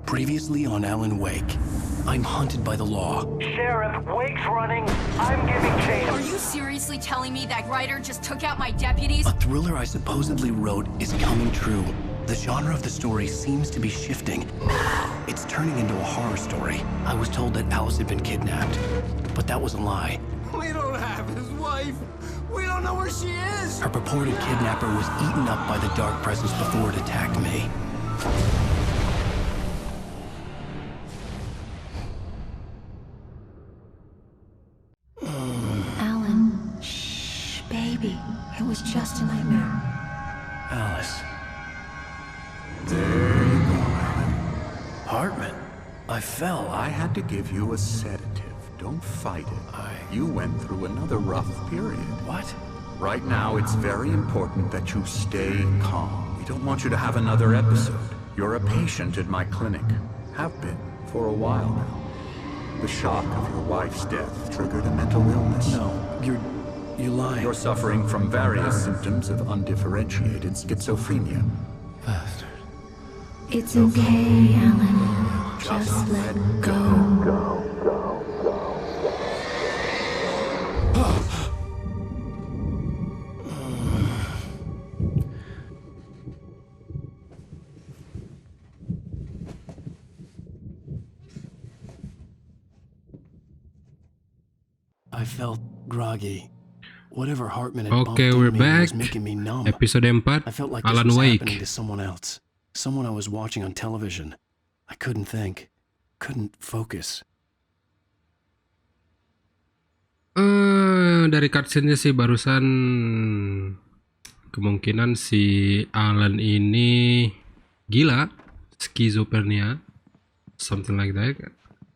Previously on Alanwake, I'm hunted by the law. Sheriff, Wake's running. I'm giving chase. Are you seriously telling me that writer just took out my deputies? A thriller I supposedly wrote is coming true. The genre of the story seems to be shifting. It's turning into a horror story. I was told that Alice had been kidnapped, but that was a lie. We don't have his wife. We don't know where she is. Her purported kidnapper was eaten up by the dark presence before it attacked me. Alan, shh, baby. It was just a nightmare. Alice. There you go, Alan. Hartman. I fell. I had to give you a sedative. Don't fight it. You went through another rough period. What? Right now, it's very important that you stay calm. We don't want you to have another episode. You're a patient at my clinic. Have been for a while now. The shock of your wife's death triggered a mental illness. No, you're lying. You're suffering from various symptoms of undifferentiated schizophrenia. Bastard. It's okay, Alan. Just let go. I felt groggy. Whatever Hartman had bumped Okay, we're in me back. was making me numb. Episode 4, I felt like this Alan was Wake. happening to someone else. Someone I was watching on television. I couldn't think. Couldn't focus. Dari cutscene-nya sih barusan kemungkinan si Alan ini gila, schizophrenia, something like that.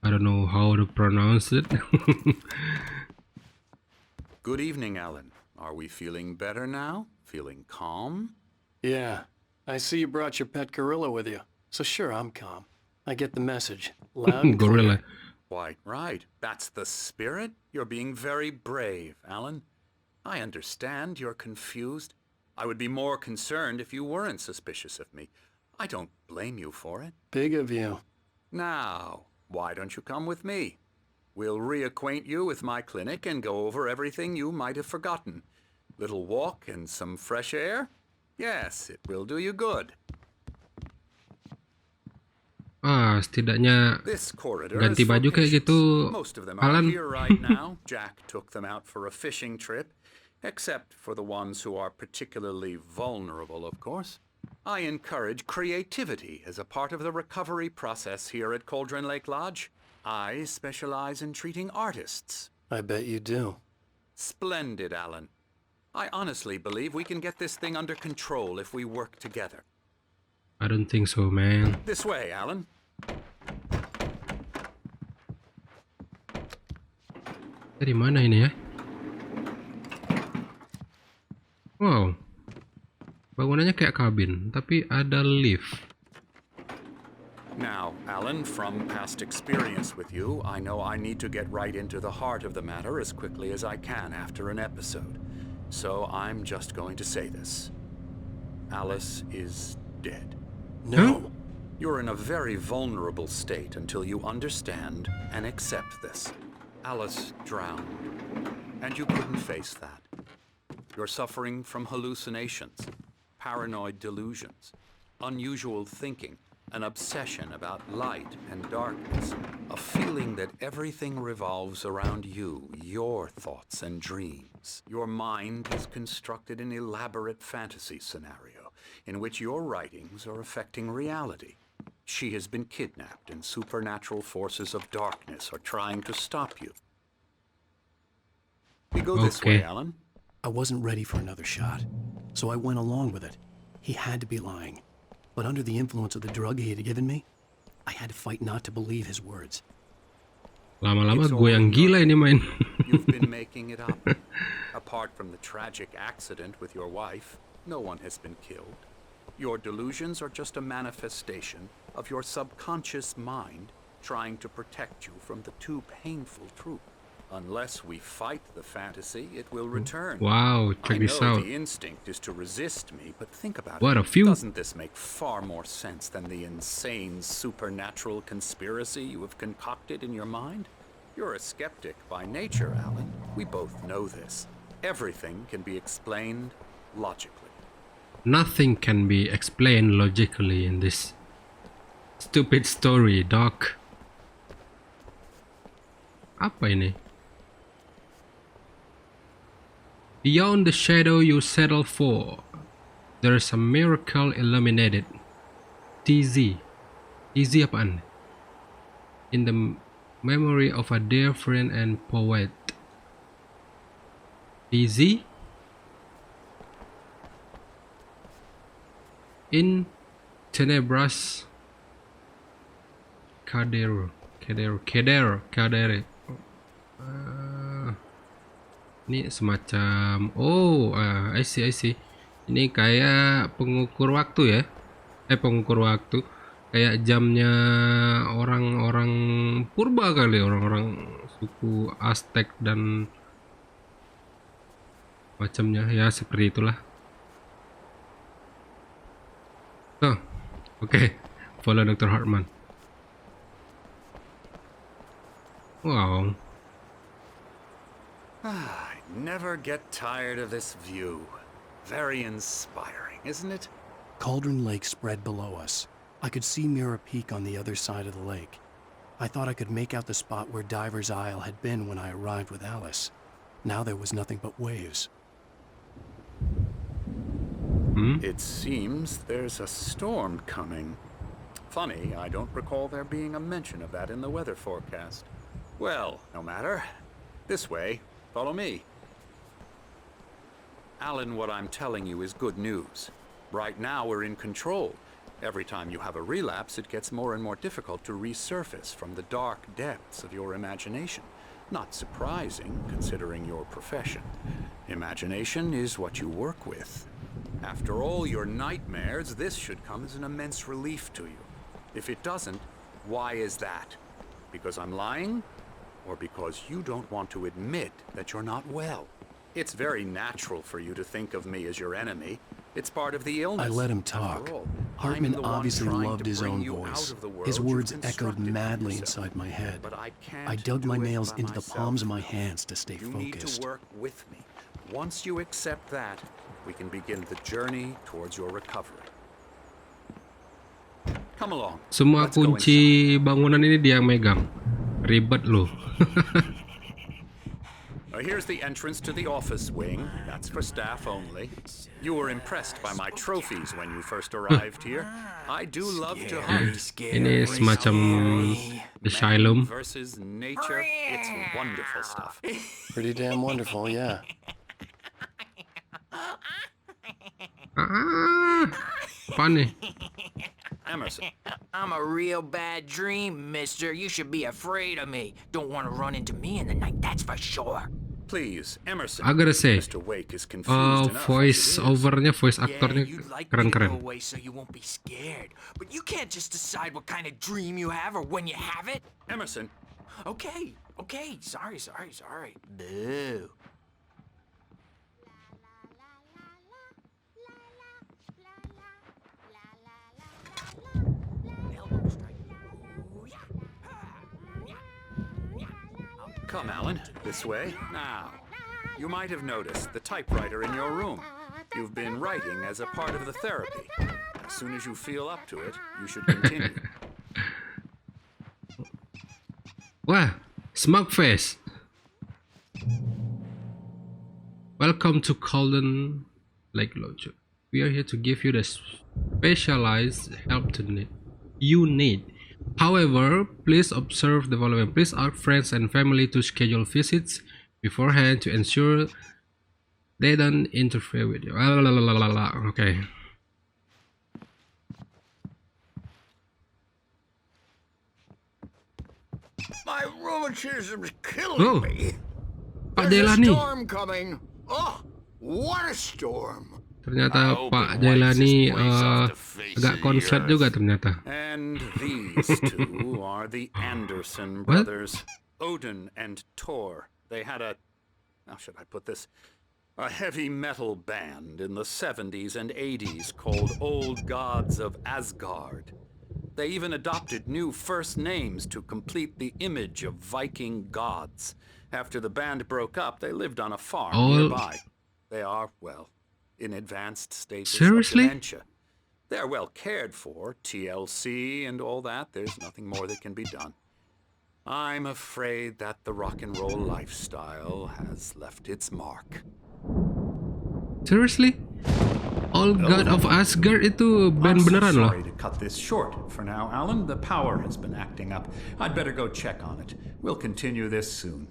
I don't know how to pronounce it. Good evening, Alan. Are we feeling better now? Feeling calm? Yeah. I see you brought your pet gorilla with you. So sure, I'm calm. I get the message. Loud and Gorilla. clear. Quite right. That's the spirit. You're being very brave, Alan. I understand you're confused. I would be more concerned if you weren't suspicious of me. I don't blame you for it. Big of you. Now, why don't you come with me? We'll reacquaint you with my clinic and go over everything you might have forgotten. Little walk and some fresh air? Yes, it will do you good. Setidaknya This corridor ganti is for baju kayak patients. gitu, Most of them are Alan. here right now. Jack took them out for a fishing trip, except for the ones who are particularly vulnerable, of course. I encourage creativity as a part of the recovery process here at Cauldron Lake Lodge. I specialize in treating artists. I bet you do. Splendid, Alan. I honestly believe we can get this thing under control if we work together. I don't think so, man. This way, Alan. Dari mana ini ya? Wow. Bangunannya kayak kabin, tapi ada lift. Now, Alan, from past experience with you, I know I need to get right into the heart of the matter as quickly as I can after an episode. So I'm just going to say this. Alice is dead. No. You're in a very vulnerable state until you understand and accept this. Alice drowned, and you couldn't face that. You're suffering from hallucinations, paranoid delusions, unusual thinking, an obsession about light and darkness, a feeling that everything revolves around you, your thoughts and dreams. Your mind has constructed an elaborate fantasy scenario in which your writings are affecting reality. She has been kidnapped, and supernatural forces of darkness are trying to stop you. We go this way, Okay. Alan. I wasn't ready for another shot, so I went along with it. He had to be lying. But under the influence of the drug he had given me, I had to fight not to believe his words. Lama-lama It's all gue yang in your gila ini main. You've been making it up. Apart from the tragic accident with your wife, no one has been killed. Your delusions are just a manifestation of your subconscious mind trying to protect you from the too painful truth. Unless we fight the fantasy, it will return. Wow, check I this know out. the instinct is to resist me, but think about What it. a view. Doesn't this make far more sense than the insane supernatural conspiracy you have concocted in your mind? You're a skeptic by nature, Alan. We both know this. Everything can be explained logically. Nothing can be explained logically in this stupid story, Doc. Apa ini? Beyond the shadow you settle for, there's a miracle illuminated. TZ. TZ apaan? In the memory of a dear friend and poet. TZ? In tenebras cadere. Ini semacam I see. Ini kayak pengukur waktu ya. Pengukur waktu kayak jamnya orang-orang purba kali, orang-orang suku Aztec dan macamnya ya, seperti itulah. Oke. Follow Dr. Hartman. Wow. I never get tired of this view. Very inspiring, isn't it? Cauldron Lake spread below us. I could see Mirror Peak on the other side of the lake. I thought I could make out the spot where Diver's Isle had been when I arrived with Alice. Now there was nothing but waves. It seems there's a storm coming. Funny, I don't recall there being a mention of that in the weather forecast. Well, no matter. This way. Follow me. Alan, what I'm telling you is good news. Right now we're in control. Every time you have a relapse, it gets more and more difficult to resurface from the dark depths of your imagination. Not surprising, considering your profession. Imagination is what you work with. After all your nightmares, this should come as an immense relief to you. If it doesn't, why is that? Because I'm lying? Or because you don't want to admit that you're not well? It's very natural for you to think of me as your enemy. It's part of the illness. I let him talk. After all, Hartman I'm the one obviously trying loved to his bring own you voice. out of the world His you've words echoed constructed for madly yourself. inside my head. But I can't I dug my do it nails by into the myself. palms of my hands to stay You need focused. to work with me. Once you accept that, we can begin the journey towards your recovery. Come along. Semua Let's go kunci bangunan ini dia yang megang. Ribet loh. Here's the entrance to the office wing. That's for staff only. You were impressed by my trophies when you first arrived here. I do love to hunt. Ini semacam The Asylum. Versus nature. It's wonderful stuff. Pretty damn wonderful, yeah. Apa nih? Emerson. I'm a real bad dream, mister. You should be afraid of me. Don't want to run into me in the night, that's for sure. Please, Emerson. I gotta say, Mr. Wake is confused enough voice as it is. overnya, voice aktornya You'd like me to go keren-keren. away so you won't be scared. But you can't just decide what kind of dream you have or when you have it. Emerson. Okay. Sorry. Boo. Come, Alan. This way. Now, you might have noticed the typewriter in your room. You've been writing as a part of the therapy. As soon as you feel up to it, you should continue. Wah, smug face. Welcome to Cauldron Lake Lodge. We are here to give you the specialized help you need. However, please observe the following. Please ask friends and family to schedule visits beforehand to ensure they don't interfere with you. Okay. My rheumatism's killing me. Pak There's a Jailani. storm coming. Oh, what a storm. Ternyata Pak Jailani agak konslet juga ternyata. And these two are the Anderson What? brothers, Odin and Tor, They had how should I put this? A heavy metal band in the 70s and 80s called Old Gods of Asgard. They even adopted new first names to complete the image of Viking gods. After the band broke up, they lived on a farm nearby. They are, well, in advanced stages of dementia. They're well cared for, TLC and all that. There's nothing more that can be done. I'm afraid that the rock and roll lifestyle has left its mark. Seriously? All God of Asgard itu band beneran loh. Sorry to cut this short for now, Alan. The power has been acting up. I'd better go check on it. We'll continue this soon.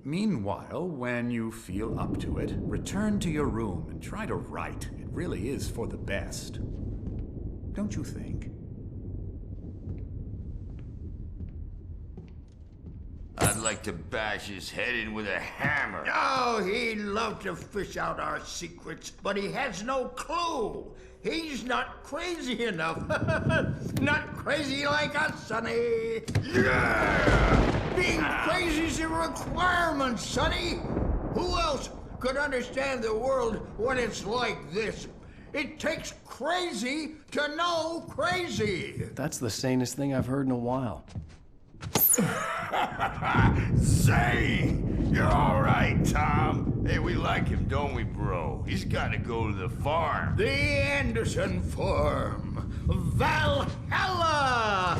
Meanwhile, when you feel up to it, return to your room and try to write. It really is for the best. Don't you think? I'd like to bash his head in with a hammer. Oh, he'd love to fish out our secrets, but he has no clue. He's not crazy enough. Not crazy like us, Sonny. Yeah! Being crazy's a requirement, Sonny. Who else could understand the world when it's like this? It takes crazy to know crazy. That's the sanest thing I've heard in a while. Zane! You're all right, Tom. Hey, we like him, don't we, bro? He's got to go to the farm. The Anderson Farm. Valhalla!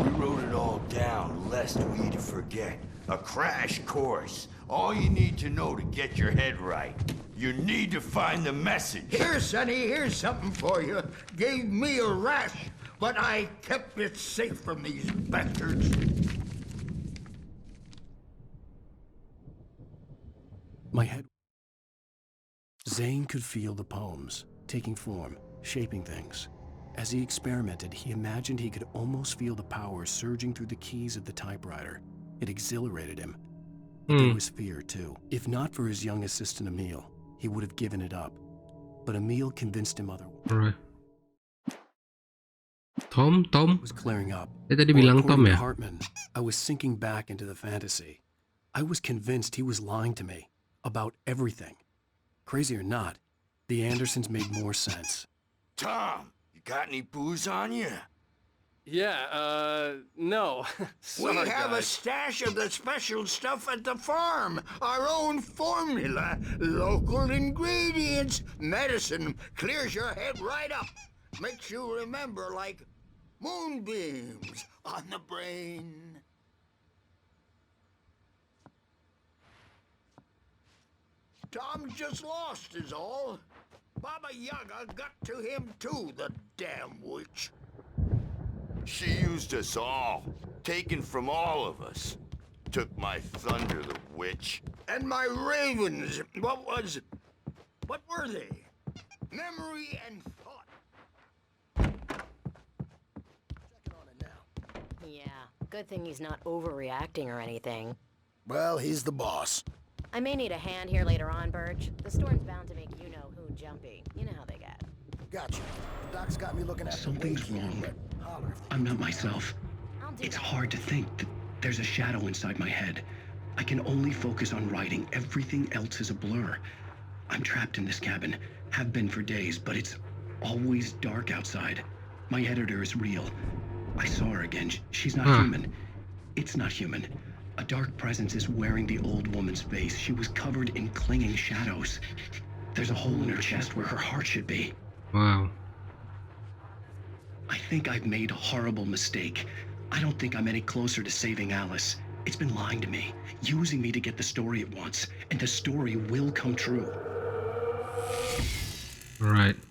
We wrote it all down, lest we'd forget. A crash course. All you need to know to get your head right. You need to find the message. Here, Sonny, here's something for you. Gave me a rash, but I kept it safe from these bastards. My head... Zane could feel the poems, taking form, shaping things. As he experimented, he imagined he could almost feel the power surging through the keys of the typewriter. It exhilarated him. But there was fear, too. If not for his young assistant, Emil, he would have given it up. But Emil convinced him otherwise. Alright. Tom was clearing up. Tadi bilang Tom ya? Hartman, I was sinking back into the fantasy. I was convinced he was lying to me about everything. Crazy or not, the Andersons made more sense. Tom, you got any booze on you? Yeah, no. Sorry, we have a guys. stash of the special stuff at the farm. Our own formula. Local ingredients. Medicine clears your head right up. Makes you remember like moonbeams on the brain. Tom's just lost is all. Baba Yaga got to him too, the damn witch. She used us all. Taken from all of us. Took my thunder, the witch. And my ravens. What were they? Memory and thought. Checking on it now. Yeah, good thing he's not overreacting or anything. Well, he's the boss. I may need a hand here later on, Birch. The storm's bound to make you-know-who jumpy. You know how they get. Gotcha. The doc's got me looking at Something's wrong. I'm not myself. It's hard to think that there's a shadow inside my head. I can only focus on writing. Everything else is a blur. I'm trapped in this cabin. Have been for days, but it's always dark outside. My editor is real. I saw her again. She's not human. It's not human. A dark presence is wearing the old woman's face. She was covered in clinging shadows. There's a hole in her chest where her heart should be. Wow. I think I've made a horrible mistake. I don't think I'm any closer to saving Alice. It's been lying to me, using me to get the story it wants, and the story will come true. Alright.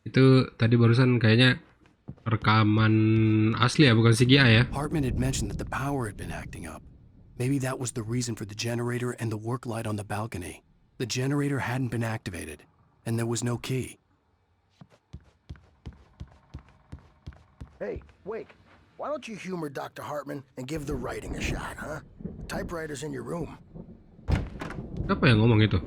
Itu tadi barusan kayaknya rekaman asli ya, bukan CGI ya? Hartman had mentioned that the power had been acting up. Maybe that was the reason for the generator and the work light on the balcony. The generator hadn't been activated, and there was no key. Hey, Wake, why don't you humor Dr. Hartman and give the writing a shot, huh? Typewriter's in your room. Siapa yang ngomong itu?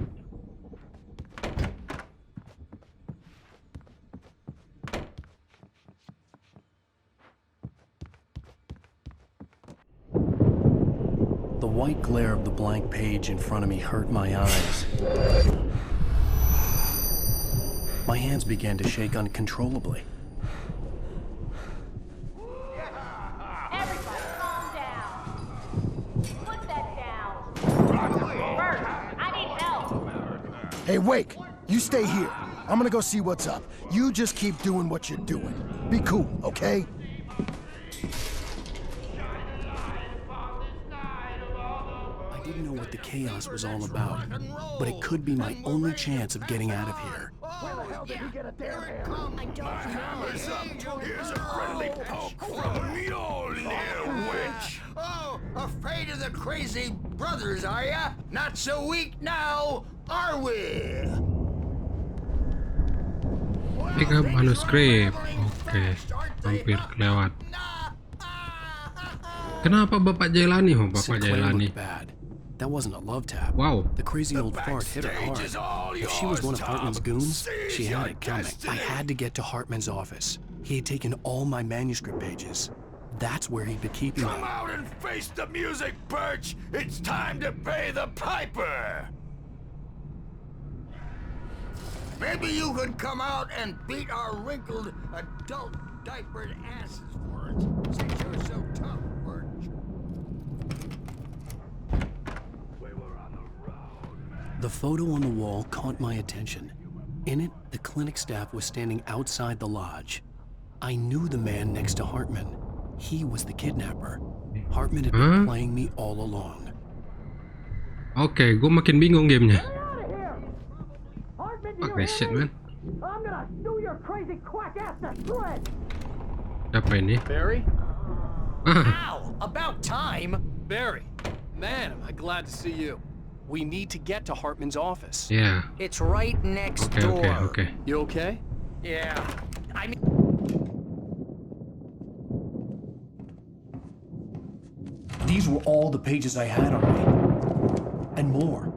The white glare of the blank page in front of me hurt my eyes. My hands began to shake uncontrollably. Everybody, calm down. Put that down. First, I need help. Hey, Wake, you stay here. I'm gonna go see what's up. You just keep doing what you're doing. Be cool, okay? I didn't know what the chaos was all about, but it could be my only chance of getting out of here. Where the hell did he get a damn hammer? I don't know. Here's a friendly poke from Mjolnir, wench. Oh, afraid of the crazy brothers, are ya? Not so weak now, are we? Pick up manuskrip. Oke, hampir kelewat. Kenapa Bapak Jailani? Oh, Bapak Sinclair Jailani. looked bad. That wasn't a love tap. Wow. The crazy old fart hit her hard. If she was one of Hartman's goons, she had it coming. I had to get to Hartman's office. He had taken all my manuscript pages. That's where he'd been keeping them. Come out and face the music, Birch. It's time to pay the piper. Maybe you could come out and beat our wrinkled adult diapered asses for it, since you're so tough, Birch. The photo on the wall caught my attention. In it, the clinic staff was standing outside the lodge. I knew the man next to Hartman. He was the kidnapper. Hartman had been playing me all along. Oke, gue makin bingung gamenya. Fuck this shit, man. I'm gonna sue your crazy quack ass to shreds. Siapa ini? Barry? Ow! About time. Barry, man, am I glad to see you. We need to get to Hartman's office. Yeah. It's right next Okay, door. okay. You okay? Yeah. I mean, These were all the pages I had on me. And more.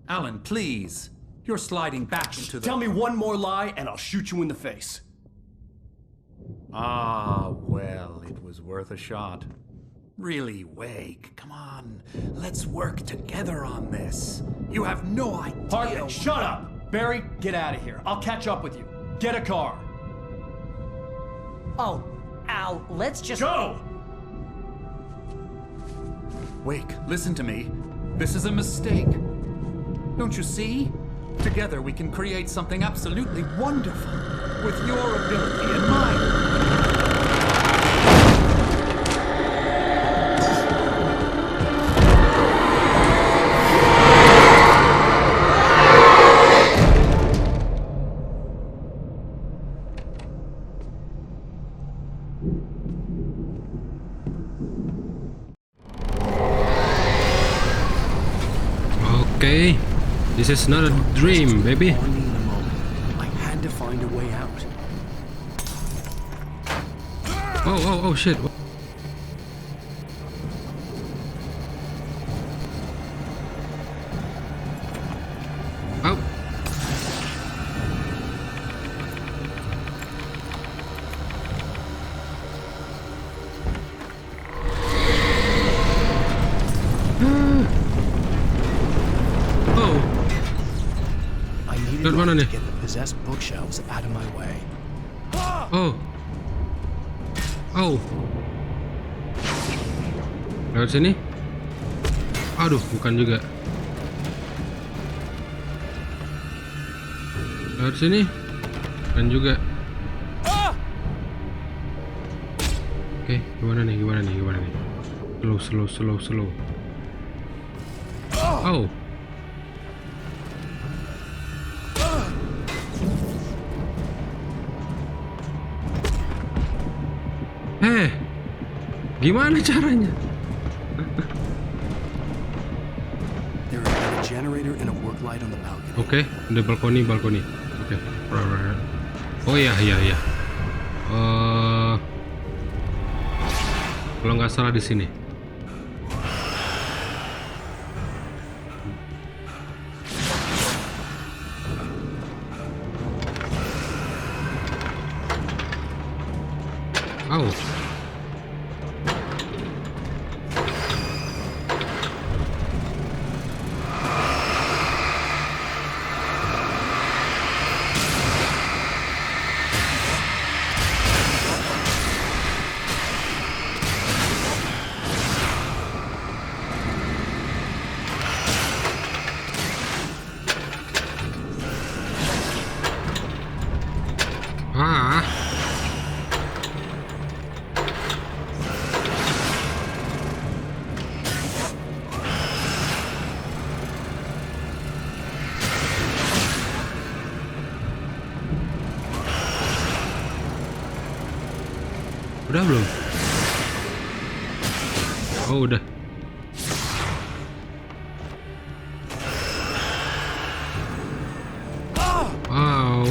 Alan, please. You're sliding back into the... Tell me one more lie and I'll shoot you in the face. Ah, well, it was worth a shot. Really, Wake, come on. Let's work together on this. You have no idea... Hartman, shut up! Barry, get out of here. I'll catch up with you. Get a car. oh, Al, let's just... Go! Wake, listen to me. This is a mistake. Don't you see? Together we can create something absolutely wonderful. With your ability and mine. Okay. This is not a dream, baby. On me in a moment. I had to find a way out. Oh, shit. Oh. I needed Lewat mana to nih? get the possessed bookshelves out of my way. Oh. Oh. Lewat sini? Aduh, bukan juga. Lewat sini? Bukan juga. Oke, gimana nih? Slow. Oh. Gimana caranya? There is a generator and a work light on the balcony. Oke, ada balkoni. Oke. Oh iya. Kalau nggak salah di sini. Udah belum? Oh udah. Wow.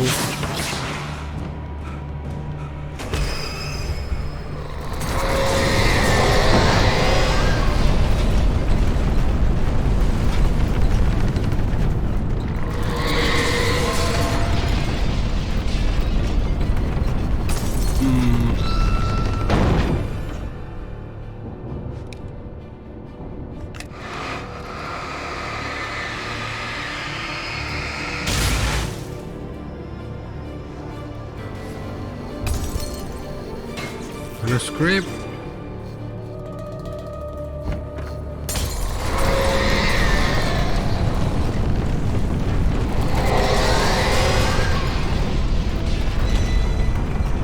Ada script.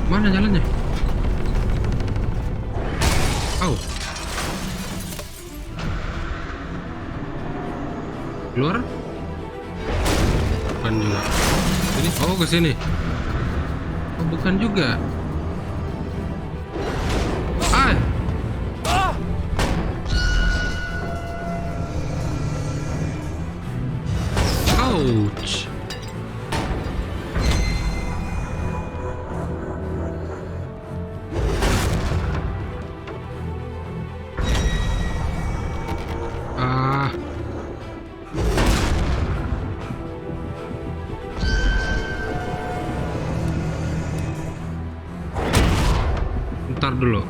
Mana jalannya? Oh. Keluar? Bukan juga. Ini oh ke sini. Oh, bukan juga. Ouch. Ntar dulu.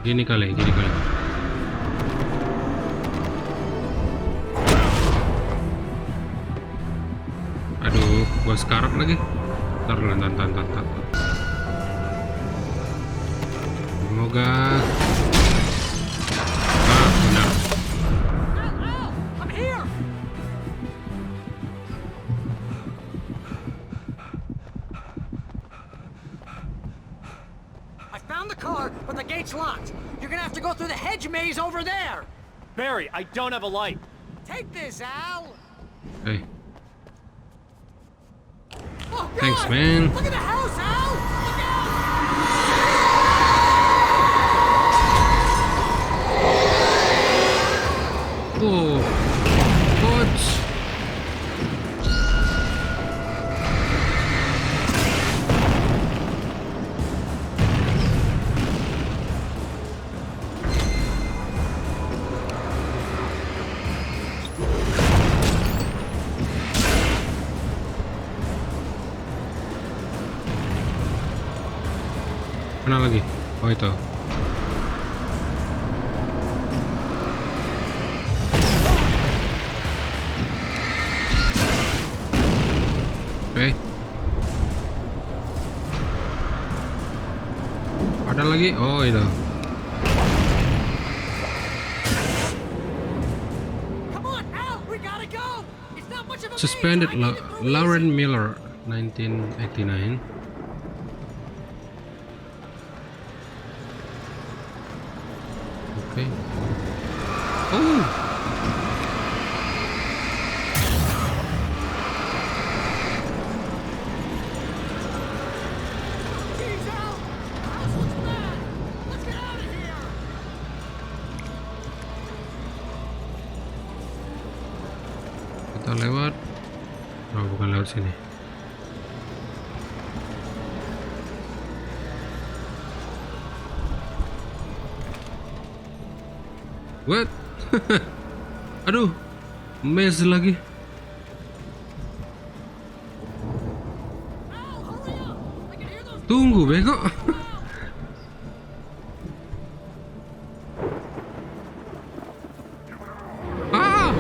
Gini kali. Aduh, gua sekarat lagi. Ntar. Semoga. Benar. I'm here. I found the car, but the gate's locked. You're gonna have to go through the hedge maze over there. Barry, I don't have a light. Take this, Al. Hey. Oh, Thanks, God! man. Look at the house, Al. Look out! Oh. What? Mana lagi? Oh itu. Oke. Ada lagi? Oh itu. Suspended Lauren Miller, 1989. Okay. Oh. Kita lewat. Oh, bukan lewat sini. What? Aduh, mes lagi. Tunggu, bego. Ah!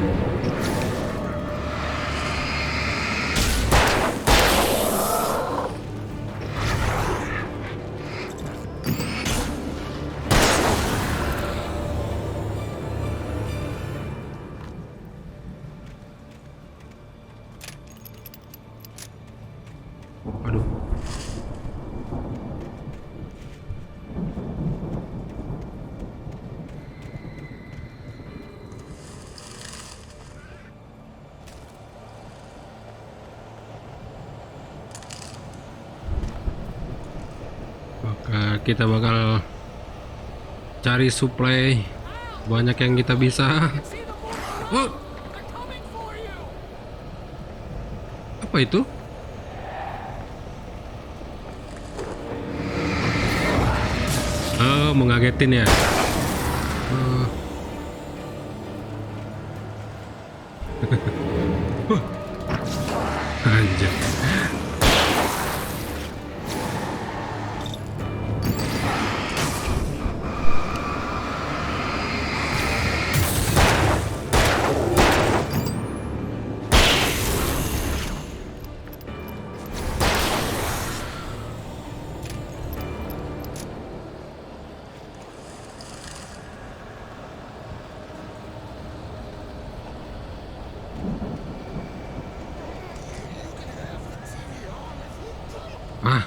Kita bakal cari supply banyak yang kita bisa. Apa itu? Oh, mengagetin ya. Anjir. Ah,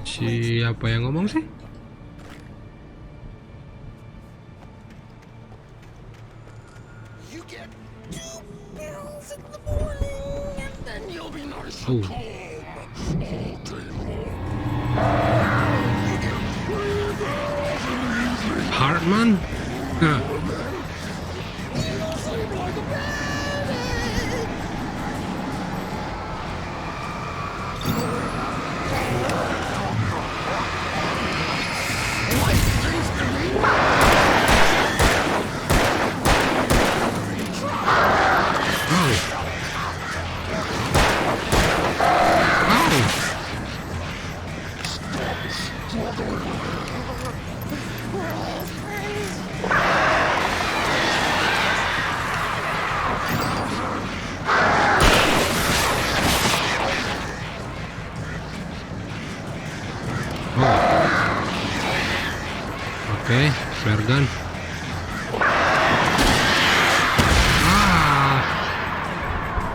siapa yang ngomong sih? Oh. Hartman? Nah. Oke, flare gun.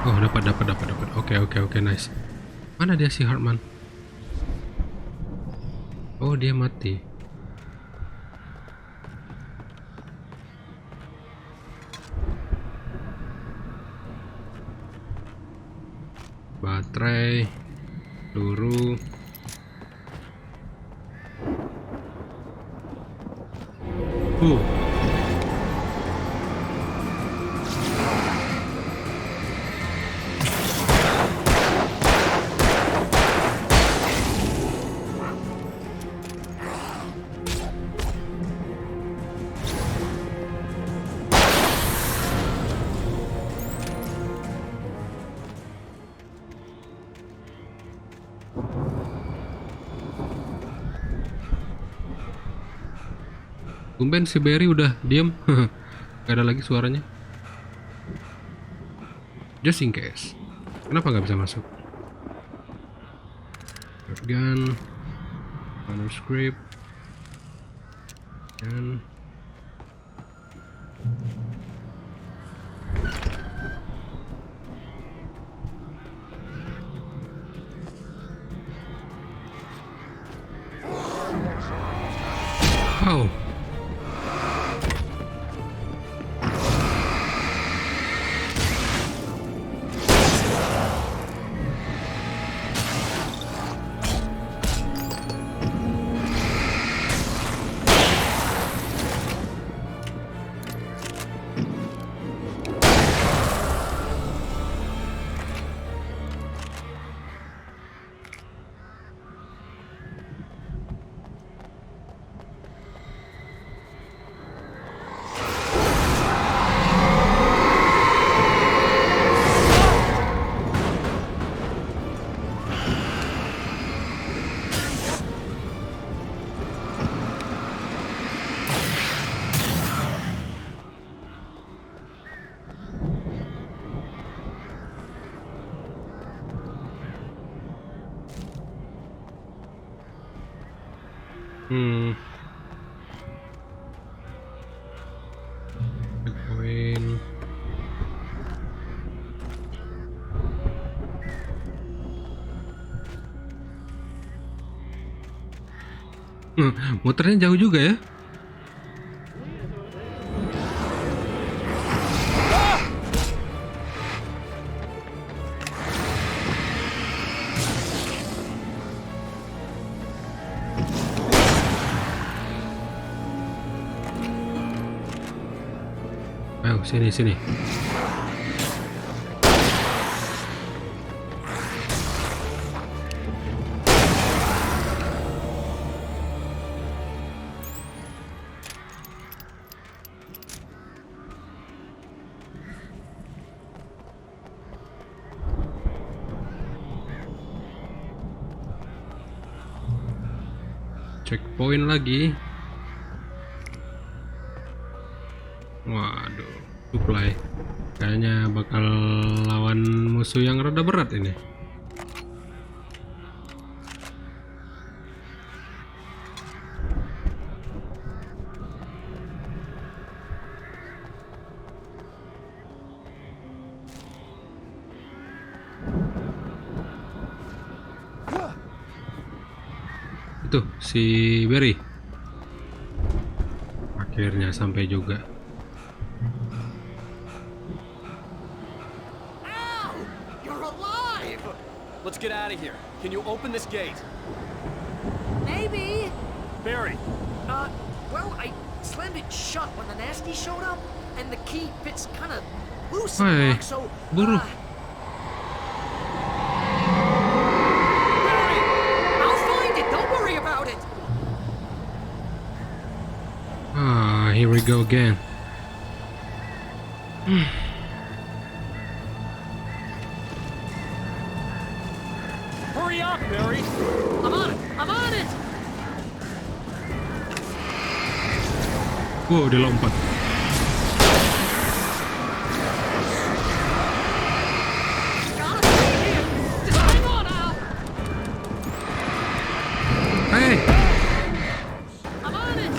Oh, dapat. Oke, nice. Mana dia si Hartman? Oh, dia mati. Baterai, peluru. Tumben si Barry udah diem. Gak ada lagi suaranya. Just in case. Kenapa nggak bisa masuk? Gun, manuscript, dan oh. Poin. Muternya jauh juga ya. Ayo, sini. Checkpoint lagi. Waduh, supply. Kayaknya bakal lawan musuh yang rada berat ini. Itu si Barry. Akhirnya sampai juga. Let's get out of here. Can you open this gate? Maybe. Barry! Well, I slammed it shut when the nasty showed up, and the key fits kind of loose in the Hey, lock, so... buru. Barry! I'll find it, don't worry about it! Ah, here we go again. Hurry up, Barry! I'm on it! I'm on it! Wow, dia lompat. Gotta be here! Just hang on now! Hey, I'm on it!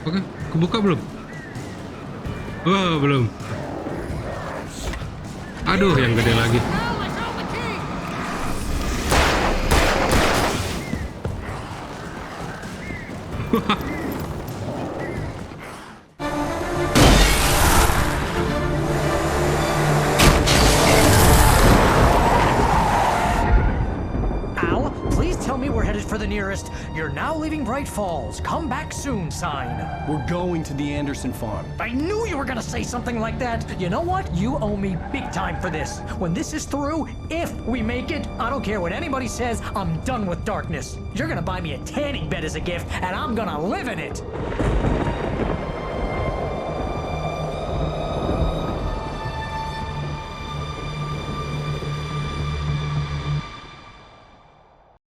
oke, kebuka belum? Wah, belum. Aduh, yang gede lagi. Al, please tell me we're headed for the nearest "You're now leaving Bright Falls. Come back soon" sign. We're going to the Anderson farm. I knew you were gonna say something like that. You know what? You owe me big time for this. When this is through, if we make it, I don't care what anybody says, I'm done with darkness. You're gonna buy me a tanning bed as a gift, and I'm gonna live in it.